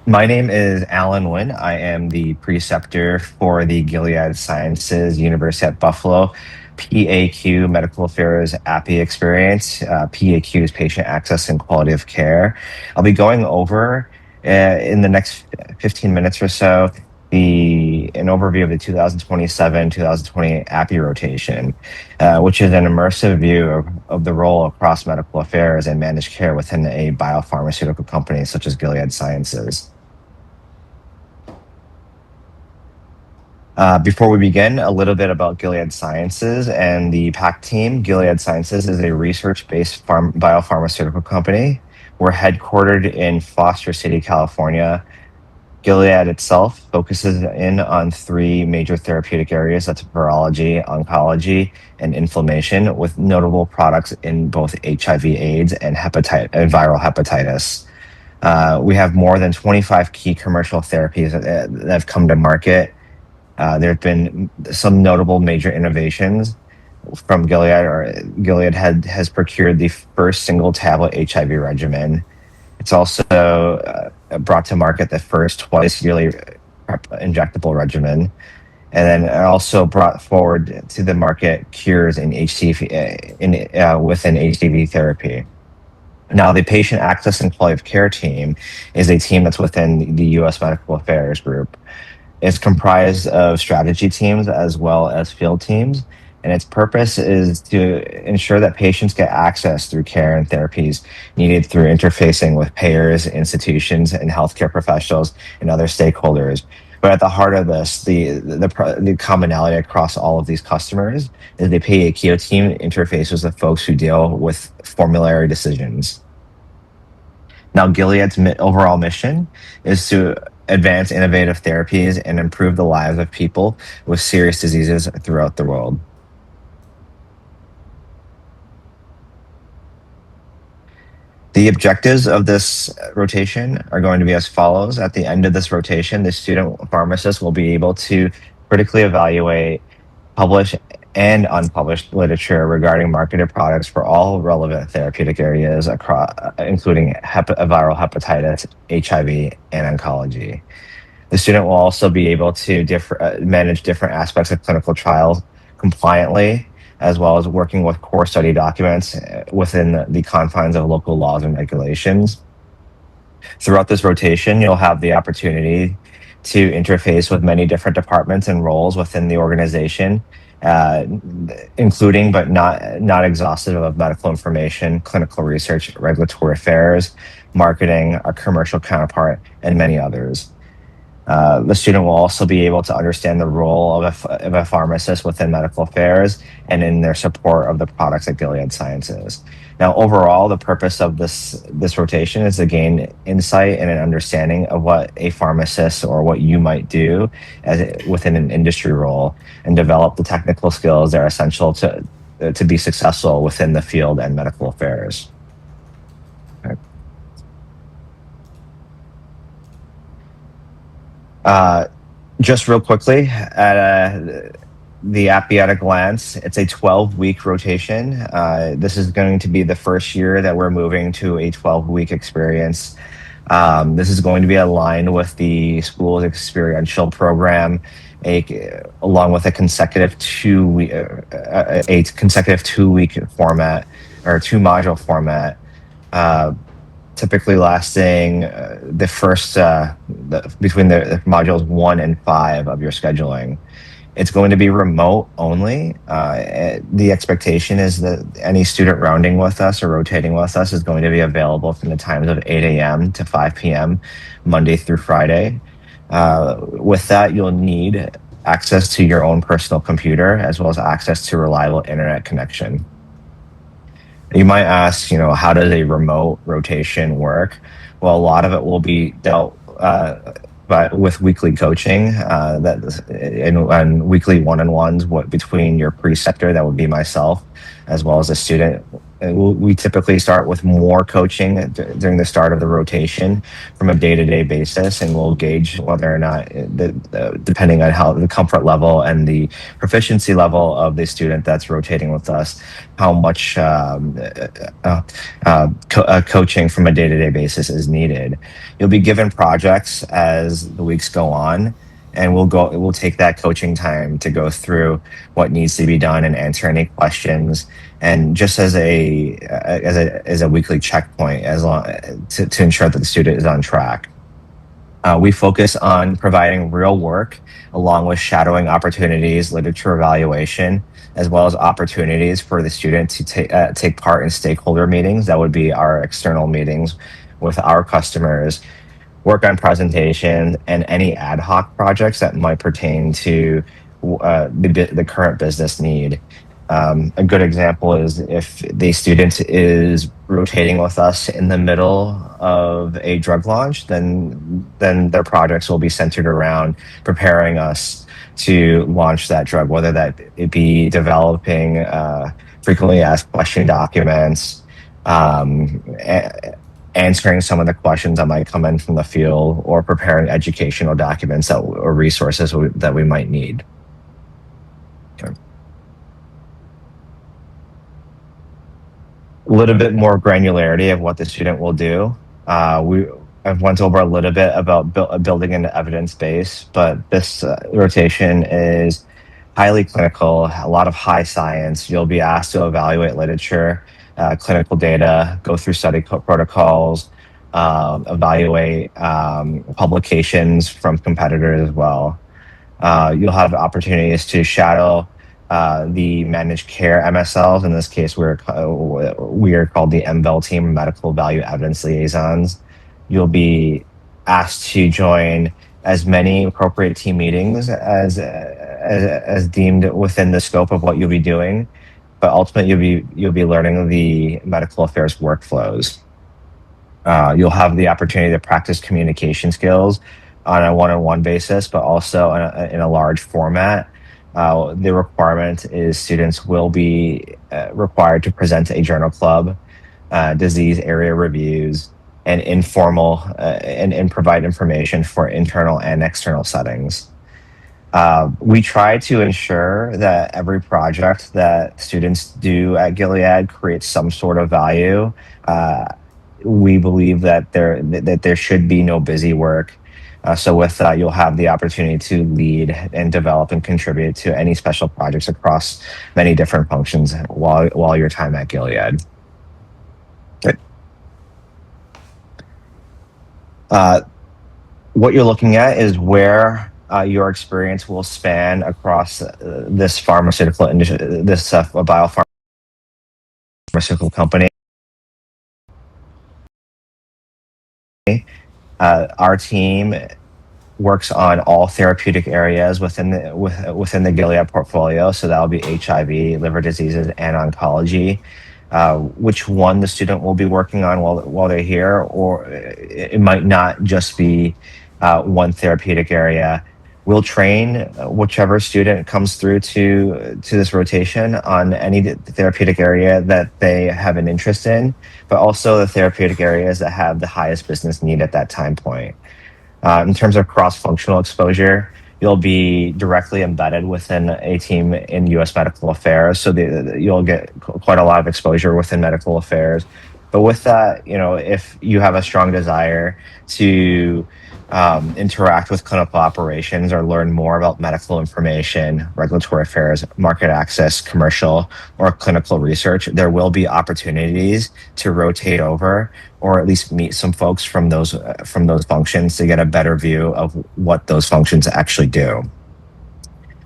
My name is Alan Nguyen. I am the preceptor for the Gilead Sciences University at Buffalo PAQ Medical Affairs APPE experience. PAQ is Patient Access and Quality of Care. I'll be going over in the next 15 minutes or so an overview of the 2027-2028 APPE rotation, which is an immersive view of the role across medical affairs and managed care within a biopharmaceutical company such as Gilead Sciences. Before we begin, a little bit about Gilead Sciences and the PAC team. Gilead Sciences is a research-based biopharmaceutical company. We're headquartered in Foster City, California. Gilead itself focuses in on three major therapeutic areas. That's virology, oncology, and inflammation, with notable products in both HIV/AIDS and viral hepatitis. We have more than 25 key commercial therapies that have come to market. There have been some notable major innovations from Gilead. Gilead has procured the first single tablet HIV regimen. It's also brought to market the first twice yearly injectable regimen, and then it also brought forward to the market cures in HCV within HCV therapy. Now, the Patient Access and Quality of Care team is a team that's within the U.S. Medical Affairs Group. It's comprised of strategy teams as well as field teams, and its purpose is to ensure that patients get access through care and therapies needed through interfacing with payers, institutions, and healthcare professionals and other stakeholders. But at the heart of this, the commonality across all of these customers is the PAQ team interfaces with folks who deal with formulary decisions. Now, Gilead's overall mission is to advance innovative therapies and improve the lives of people with serious diseases throughout the world. The objectives of this rotation are going to be as follows. At the end of this rotation, the student pharmacist will be able to critically evaluate published and unpublished literature regarding marketed products for all relevant therapeutic areas including viral hepatitis, HIV, and oncology. The student will also be able to manage different aspects of clinical trials compliantly, as well as working with core study documents within the confines of local laws and regulations. Throughout this rotation, you'll have the opportunity to interface with many different departments and roles within the organization, including but not exhaustive of medical information, clinical research, regulatory affairs, marketing, our commercial counterpart, and many others. The student will also be able to understand the role of a pharmacist within medical affairs and in their support of the products at Gilead Sciences. Now, overall, the purpose of this rotation is to gain insight and an understanding of what a pharmacist or what you might do within an industry role, and develop the technical skills that are essential to be successful within the field and medical affairs. Just real quickly, at the APPE at a glance, it's a 12-week rotation. This is going to be the first year that we're moving to a 12-week experience. This is going to be aligned with the school's experiential program, along with a consecutive two-week format or two-module format. Typically lasting between the modules 1 and 5 of your scheduling. It's going to be remote only. The expectation is that any student rounding with us or rotating with us is going to be available from the times of 8 a.m. to 5 p.m. Monday through Friday. With that, you'll need access to your own personal computer as well as access to reliable internet connection. You might ask, how does a remote rotation work? Well, a lot of it will be dealt with weekly coaching and weekly one-on-ones between your preceptor, that would be myself, as well as a student, we typically start with more coaching during the start of the rotation from a day-to-day basis, and we'll gauge whether or not, depending on how the comfort level and the proficiency level of the student that's rotating with us, how much coaching from a day-to-day basis is needed. You'll be given projects as the weeks go on, and we'll take that coaching time to go through what needs to be done and answer any questions, and just as a weekly checkpoint, as long to ensure that the student is on track. We focus on providing real work along with shadowing opportunities, literature evaluation, as well as opportunities for the student to take part in stakeholder meetings. That would be our external meetings with our customers, work on presentation, and any ad hoc projects that might pertain to the current business need. A good example is if the student is rotating with us in the middle of a drug launch, then their projects will be centered around preparing us to launch that drug, whether that it be developing frequently asked question documents, answering some of the questions that might come in from the field, or preparing educational documents or resources that we might need. Okay. A little bit more granularity of what the student will do. I've went over a little bit about building an evidence base, but this rotation is highly clinical, a lot of high science. You'll be asked to evaluate literature, clinical data, go through study protocols, evaluate publications from competitors as well. You'll have opportunities to shadow the managed care MSLs. In this case, we are called the MVEL team, Medical Value Evidence Liaisons. You'll be asked to join as many appropriate team meetings as deemed within the scope of what you'll be doing, but ultimately you'll be learning the medical affairs workflows. You'll have the opportunity to practice communication skills on a one-on-one basis, but also in a large format. The requirement is students will be required to present a journal club, disease area reviews, and informal and provide information for internal and external settings. We try to ensure that every project that students do at Gilead creates some sort of value. We believe that there should be no busy work. So with that, you'll have the opportunity to lead and develop and contribute to any special projects across many different functions while your time at Gilead. Good. What you're looking at is where your experience will span across this pharmaceutical industry, this biopharmaceutical company. Our team works on all therapeutic areas within the Gilead portfolio. So that will be HIV, liver diseases, and oncology. Which one the student will be working on while they're here, or it might not just be one therapeutic area. We'll train whichever student comes through to this rotation on any therapeutic area that they have an interest in, but also the therapeutic areas that have the highest business need at that time point. In terms of cross-functional exposure, you'll be directly embedded within a team in U.S. medical affairs, so you'll get quite a lot of exposure within medical affairs. But with that, if you have a strong desire to interact with clinical operations or learn more about medical information, regulatory affairs, market access, commercial, or clinical research, there will be opportunities to rotate over or at least meet some folks from those functions to get a better view of what those functions actually do.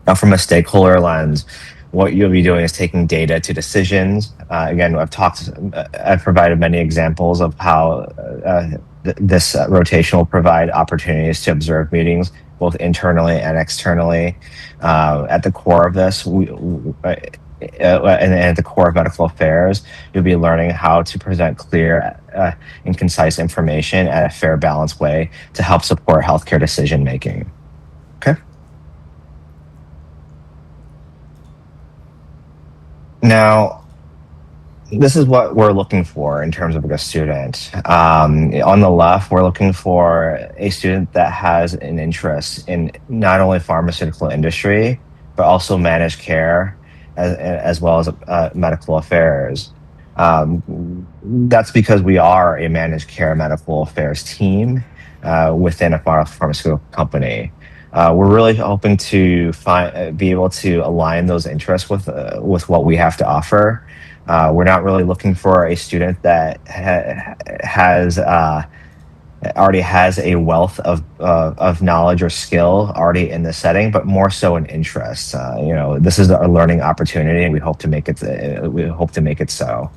Now, from a stakeholder lens, what you'll be doing is taking data to decisions. Again, I've provided many examples of how this rotation will provide opportunities to observe meetings, both internally and externally. At the core of this, and at the core of medical affairs, you'll be learning how to present clear and concise information at a fair, balanced way to help support healthcare decision making. Okay. Now, this is what we're looking for in terms of like a student. On the left, we're looking for a student that has an interest in not only pharmaceutical industry, but also managed care as well as medical affairs. Um, that's because we are a managed care medical affairs team within a pharmaceutical company. We're really hoping to be able to align those interests with what we have to offer. We're not really looking for a student that has already has a wealth of knowledge or skill already in the setting, but more so an interest. This is a learning opportunity, and we hope to make it. We hope to make it so.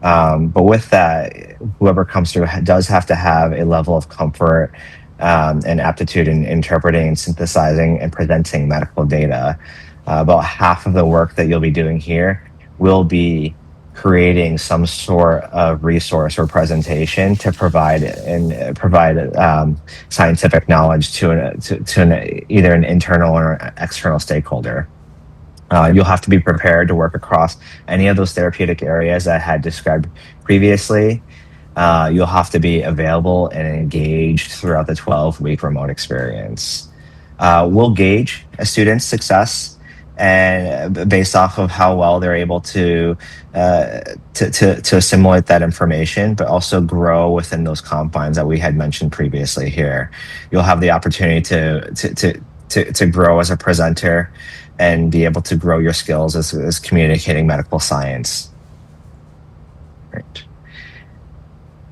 But with that, whoever comes through does have to have a level of comfort and aptitude in interpreting, synthesizing, and presenting medical data. About half of the work that you'll be doing here will be creating some sort of resource or presentation to provide scientific knowledge to either an internal or external stakeholder. You'll have to be prepared to work across any of those therapeutic areas that I had described previously. You'll have to be available and engaged throughout the 12-week remote experience. We'll gauge a student's success and based off of how well they're able to assimilate that information, but also grow within those confines that we had mentioned previously here. You'll have the opportunity to grow as a presenter and be able to grow your skills as communicating medical science. Right.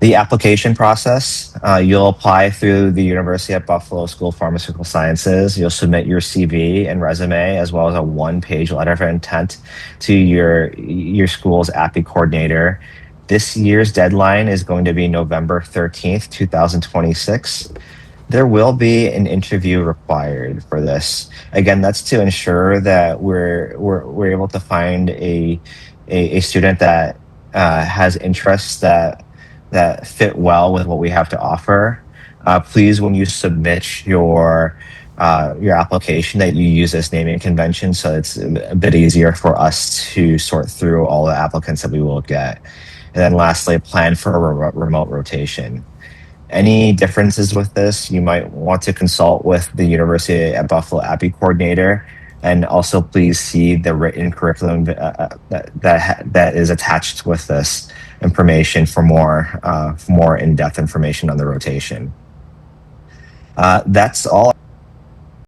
The application process, you'll apply through the University at Buffalo School of Pharmaceutical Sciences. You'll submit your CV and resume, as well as a one-page letter of intent to your school's APPE coordinator. This year's deadline is going to be November 13th, 2026. There will be an interview required for this. Again, that's to ensure that we're able to find a student that has interests that fit well with what we have to offer. Please, when you submit your application, that you use this naming convention so it's a bit easier for us to sort through all the applicants that we will get. And then lastly, plan for a remote rotation. Any differences with this, you might want to consult with the University at Buffalo APPE coordinator, and also please see the written curriculum that is attached with this information for more in-depth information on the rotation. That's all.